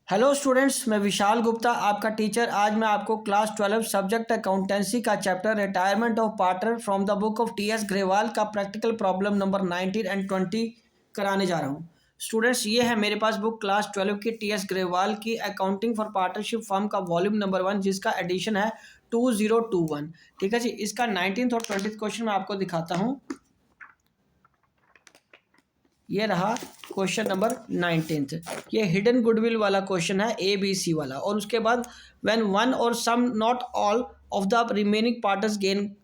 Hello students, मैं विशाल गुप्ता आपका teacher. आज मैं आपको क्लास 12 सब्जेक्ट अकाउंटेंसी का chapter retirement of partner from the book of T.S.. Grewal का प्रैक्टिकल प्रॉब्लम नंबर 19 एंड 20 कराने जा रहा हूँ। स्टूडेंट्स, ये है मेरे पास बुक क्लास 12 की टी.एस. ग्रेवाल की अकाउंटिंग फॉर पार्टनरशिप फर्म का वॉल्यूम नंबर 1, जिसका एडिशन है 2021। ठीक है जी। इसका 19th और 20th क्वेश्चन मैं आपको दिखाता हूँ। ये रहा क्वेश्चन नंबर 19th। ये हिडन गुडविल वाला क्वेश्चन है, ABC वाला। और उसके बाद व्हेन वन और some not all of the remaining partners gain,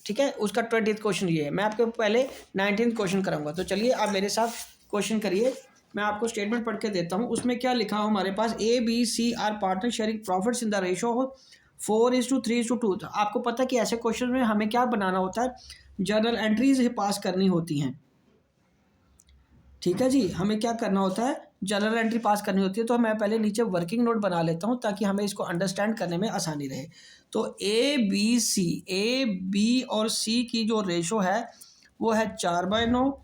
ठीक है, उसका 20th क्वेश्चन ये है। मैं आपको पहले 19th क्वेश्चन कराऊंगा। तो चलिए आप मेरे साथ क्वेश्चन करिए। मैं आपको स्टेटमेंट पढ़ के देता हूँ। उसमें क्या लिखा हो हमारे पास, ABC are partner sharing profits in the ratio of 4:3:2। आपको पता है कि ऐसे क्वेश्चन में हमें क्या बनाना होता है, जर्नल एंट्रीज पास करनी होती हैं। ठीक है जी, हमें क्या करना होता है, जर्नल एंट्री पास करनी होती है। तो मैं पहले नीचे वर्किंग नोट बना लेता हूँ ताकि हमें इसको अंडरस्टैंड करने में आसानी रहे। तो A और C की जो रेशो है वो है 4/9,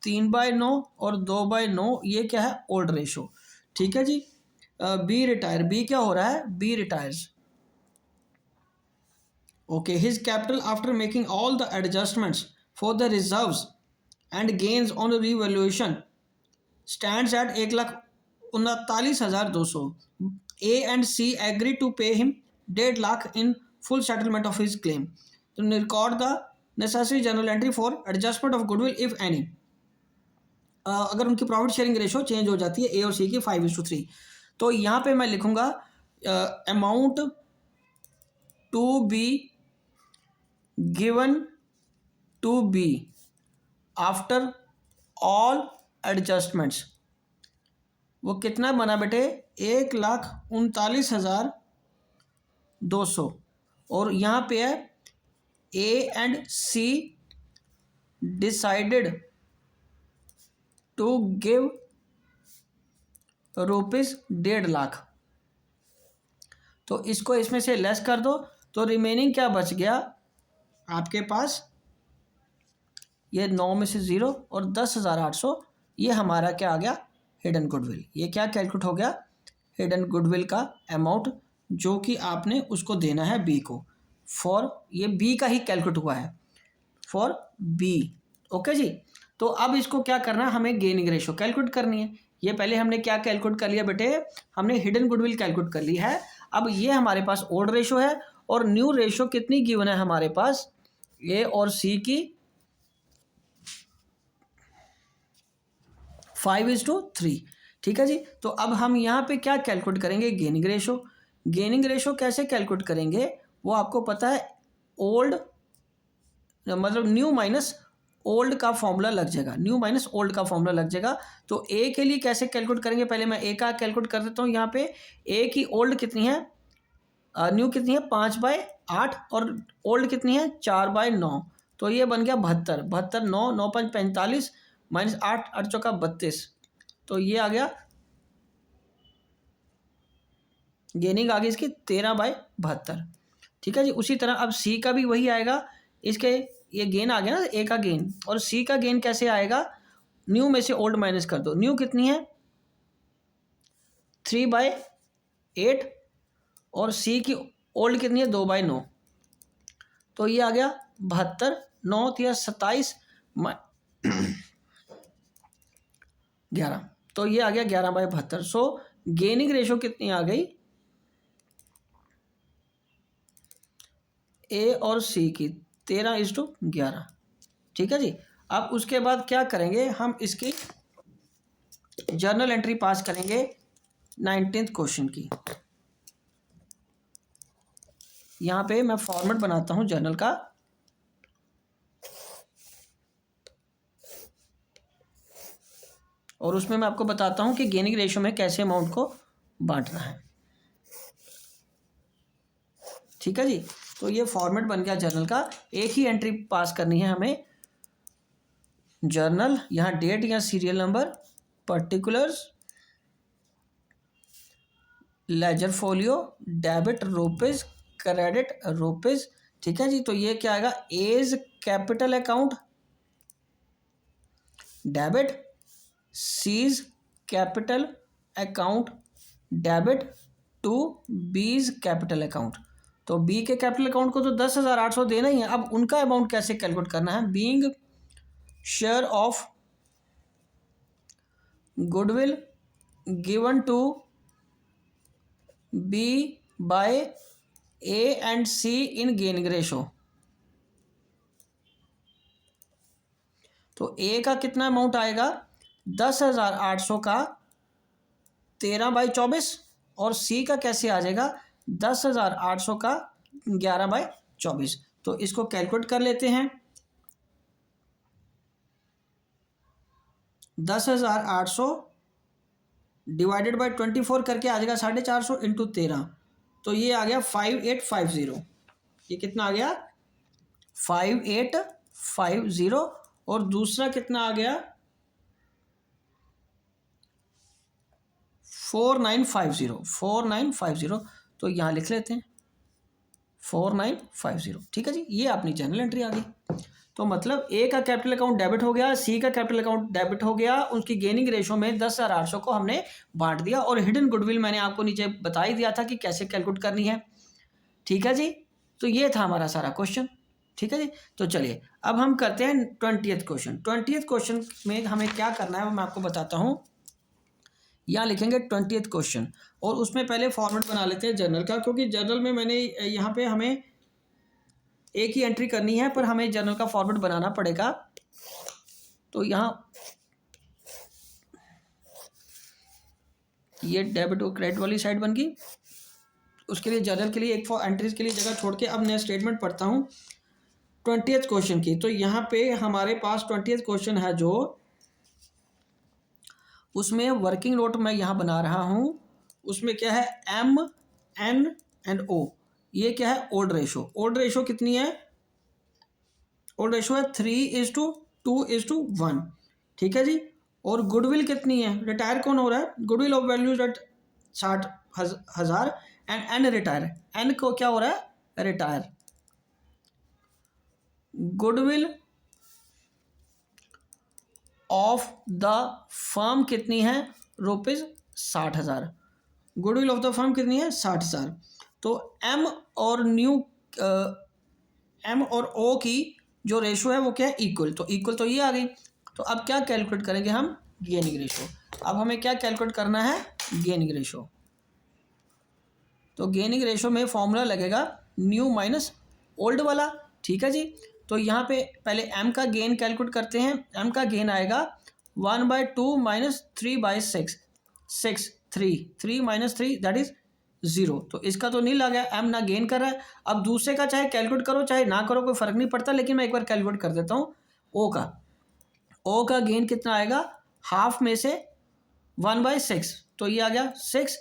3/9 और 2/9। ये क्या है, ओल्ड रेशो। ठीक है जी। बी रिटायर, बी क्या हो रहा है, B retires. Okay, his capital after making all the adjustments for the reserves and gains on revaluation stands at 1,39,200। A and C agree to pay him 1.5 lakh in full settlement of his claim. तो record the necessary journal entry for adjustment of goodwill if any. अगर उनकी profit sharing ratio change हो जाती है ए और सी की 5:3, तो यहाँ पे मैं लिखूंगा amount to be given to B after all adjustments. वो कितना बना बेटे, 1,39,200। और यहाँ पे है A and C decided to give ₹1.5 lakh. तो इसको इसमें से लेस कर दो, तो रिमेनिंग क्या बच गया आपके पास, ये 9 में से 0 और 10,800। ये हमारा क्या आ गया, हिडन गुडविल। ये क्या कैलकुलेट हो गया, हिडन गुडविल का अमाउंट, जो कि आपने उसको देना है बी को। फॉर ये बी का ही कैलकुलेट हुआ है, फॉर बी। ओके जी। तो अब इसको क्या करना है, हमें गेनिंग रेशो कैलकुलेट करनी है। ये पहले हमने क्या कैलकुलेट कर लिया बेटे, हमने हिडन गुडविल कैलकुलेट कर ली है। अब ये हमारे पास ओल्ड रेशो है और न्यू रेशो कितनी गिवन है हमारे पास, ए और सी की 5:3। ठीक है जी। तो अब हम यहाँ पे क्या कैलकुलेट करेंगे, गेनिंग रेशो। गेनिंग रेशो कैसे कैलकुलेट करेंगे, वो आपको पता है, ओल्ड मतलब न्यू माइनस ओल्ड का फॉर्मूला लग जाएगा, न्यू माइनस ओल्ड का फॉर्मूला लग जाएगा। तो ए के लिए कैसे कैलकुलेट करेंगे, पहले मैं ए का कैलकुलेट कर देता हूँ। यहाँ पे ए की ओल्ड कितनी है, न्यू कितनी है, 5/8, और ओल्ड कितनी है, 4/9। तो ये बन गया 72, 72, 9, 9 5 45 माइनस 8, 8 चौका 32। तो ये आ गया, गेनिंग आ गई इसकी 13/72। ठीक है जी। उसी तरह अब सी का भी वही आएगा। इसके ये गेन आ गया ना, ए का गेन, और सी का गेन कैसे आएगा, न्यू में से ओल्ड माइनस कर दो। न्यू कितनी है, 3/8, और सी की ओल्ड कितनी है, 2/9। तो ये आ गया 72, 9 या 27, 11। तो ये आ गया 11/72। सो गेनिंग रेशो कितनी आ गई, ए और सी की 13:11। ठीक है जी। अब उसके बाद क्या करेंगे, हम इसकी जर्नल एंट्री पास करेंगे 19th क्वेश्चन की। यहाँ पे मैं फॉर्मेट बनाता हूँ जर्नल का। और उसमें मैं आपको बताता हूँ कि गेनिंग रेशो में कैसे अमाउंट को बांटना है। ठीक है जी। तो ये फॉर्मेट बन गया जर्नल का। एक ही एंट्री पास करनी है हमें, जर्नल, यहाँ डेट या serial number, particulars, ledger folio, debit rupees, credit rupees. ठीक है जी। तो ये क्या आएगा, A's capital account debit, C's capital account debit to B's capital account. तो बी के कैपिटल अकाउंट को तो 10,800 देना ही है। अब उनका अमाउंट कैसे कैलकुलेट करना है? Being share of goodwill given to B by A and C in gaining ratio. तो ए का कितना अमाउंट आएगा? 10,800 का 13/24 और सी का कैसे आ जाएगा? 10,800 का 11/24। तो इसको कैलकुलेट कर लेते हैं। 10,800 डिवाइडेड बाय 24 करके आ जाएगा 450 इंटू 13। तो ये आ गया 5850। ये कितना आ गया? 5850। और दूसरा कितना आ गया? 4950। तो यहाँ लिख लेते हैं 4950। ठीक है जी, ये अपनी जनरल एंट्री आ गई। तो मतलब ए का कैपिटल अकाउंट डेबिट हो गया, सी का कैपिटल अकाउंट डेबिट हो गया, उसकी गेनिंग रेशो में 10,800 को हमने बांट दिया। और हिडन गुडविल मैंने आपको नीचे बता ही दिया था कि कैसे कैलकुलेट करनी है। ठीक है जी, तो ये था हमारा सारा क्वेश्चन। ठीक है जी, तो चलिए अब हम करते हैं 20th क्वेश्चन। 20th क्वेश्चन में हमें क्या करना है वो मैं आपको बताता हूँ। यहाँ लिखेंगे 20th क्वेश्चन और उसमें पहले फॉर्मेट बना लेते हैं जर्नल का, क्योंकि जर्नल में मैंने यहाँ पे हमें एक ही एंट्री करनी है पर हमें जर्नल का फॉर्मेट बनाना पड़ेगा। तो यहाँ ये डेबिट और क्रेडिट वाली साइड बन गई। उसके लिए जर्नल के लिए एक एंट्रीज के लिए जगह छोड़ के अब मैं स्टेटमेंट पढ़ता हूँ 20th क्वेश्चन की। तो यहाँ पे हमारे पास 20th क्वेश्चन है जो, उसमें वर्किंग नोट मैं यहाँ बना रहा हूँ। उसमें क्या है? एम एन एंड ओ। ये क्या है? Old ratio. ओल्ड रेशो कितनी है? ओल्ड रेशो है 3:2:1। ठीक है जी। और गुडविल कितनी है? रिटायर कौन हो रहा है? Goodwill of values at 60,000 and N retire. N को क्या हो रहा है? Retire. Goodwill of the firm कितनी है? ₹60,000। गुडविल ऑफ द फर्म कितनी है? 60,000। तो एम और एम और ओ की जो रेशो है वो क्या है? इक्वल। तो इक्वल तो ये आ गई। तो अब क्या कैलकुलेट करेंगे हम? Gaining ratio. अब हमें क्या कैलकुलेट करना है? Gaining ratio. तो गेनिंग रेशो में फॉर्मूला लगेगा न्यू माइनस ओल्ड वाला। ठीक है जी। तो यहाँ पे पहले m का गेन कैलकुलेट करते हैं। m का गेन आएगा 1/2 माइनस 3/6। 3 minus 3 that is 0। तो इसका तो नील आ गया, m ना गेन कर रहा है। अब दूसरे का चाहे कैलकुलेट करो चाहे ना करो कोई फर्क नहीं पड़ता, लेकिन मैं एक बार कैलकुलेट कर देता हूँ। o का गेन कितना आएगा? हाफ में से 1/6। तो ये आ गया 6।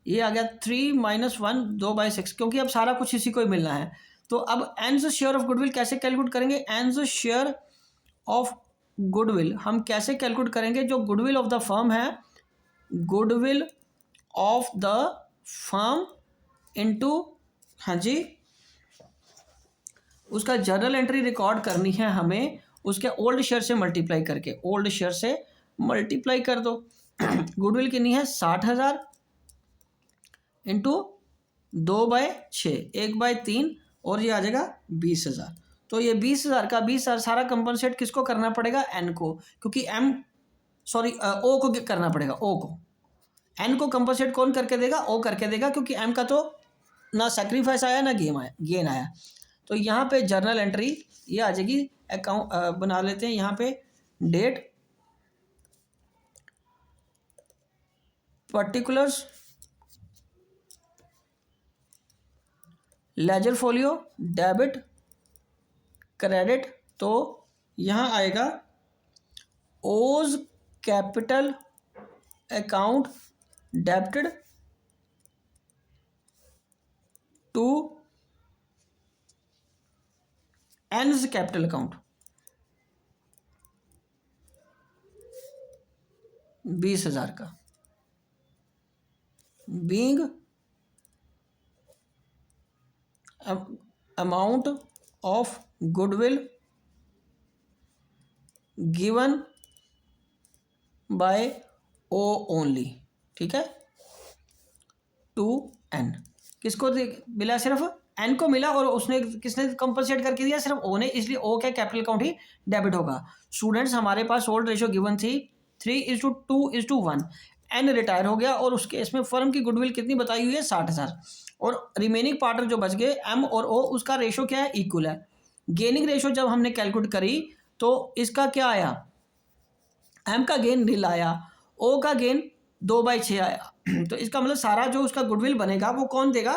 ये आ गया 3 माइनस 1 2/6, क्योंकि अब सारा कुछ इसी को ही मिलना है। तो अब एंड शेयर ऑफ गुडविल कैसे कैलकुलेट करेंगे? एंड शेयर ऑफ गुडविल हम कैसे कैलकुलेट करेंगे? जो गुडविल ऑफ द फर्म है, goodwill of the firm into, हाँ जी, उसका जर्नल एंट्री रिकॉर्ड करनी है हमें उसके ओल्ड शेयर से मल्टीप्लाई करके। ओल्ड शेयर से मल्टीप्लाई कर दो। गुडविल कितनी है? 60,000 इंटू 2/6, 1/3, और ये आ जाएगा 20,000। तो ये 20,000 का 20,000 सारा कंपनसेट किसको करना पड़ेगा? एन को, क्योंकि ओ को करना पड़ेगा। ओ को, एन को कंपनसेट कौन करके देगा? ओ करके देगा, क्योंकि एम का तो ना सेक्रीफाइस आया ना गेन आया। तो यहाँ पे जर्नल एंट्री ये आ जाएगी। अकाउंट बना लेते हैं यहाँ पे, date, particulars, ledger folio, debit, credit. तो यहाँ आएगा O's capital account debited to N's capital account 20,000 का, being amount of goodwill given by O only. ठीक है, 2n। किसको मिला? सिर्फ n को मिला, और उसने किसने कंपनसेट करके दिया? सिर्फ o ने, इसलिए o क्या कैपिटल अकाउंट ही डेबिट होगा। स्टूडेंट्स हमारे पास ओल्ड रेशियो गिवन थी 3:2:1। n रिटायर हो गया और उसके इसमें फर्म की गुडविल कितनी बताई हुई है? 60,000। और रिमेनिंग पार्टनर जो बच गए m और o, उसका रेशो क्या है? इक्वल है। गेनिंग रेशो जब हमने कैलकुलेट करी तो इसका क्या आया? m का गेन नील आया, o का गेन 2/6 आया। तो इसका मतलब सारा जो उसका गुडविल बनेगा वो कौन देगा?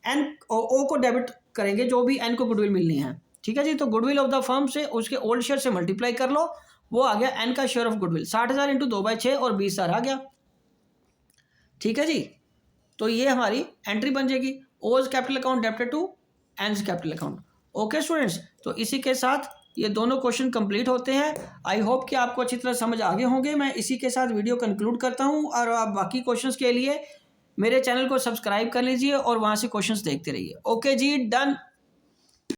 n o को डेबिट करेंगे, जो भी n को गुडविल मिलनी है। ठीक है जी। तो गुडविल ऑफ द फर्म से उसके ओल्ड शेयर से मल्टीप्लाई कर लो, वो आ गया n का शेयर ऑफ गुडविल। 60,000 इंटू 2/6 और 20,000 आ गया। ठीक है जी। तो ये हमारी एंट्री बन जाएगी, O's capital account debited to and capital account. Okay students, तो इसी के साथ ये दोनों क्वेश्चन कंप्लीट होते हैं। आई होप कि आपको अच्छी तरह समझ आ गए होंगे। मैं इसी के साथ वीडियो कंक्लूड करता हूं, और आप बाकी क्वेश्चंस के लिए मेरे चैनल को सब्सक्राइब कर लीजिए और वहां से क्वेश्चंस देखते रहिए। ओके जी, डन।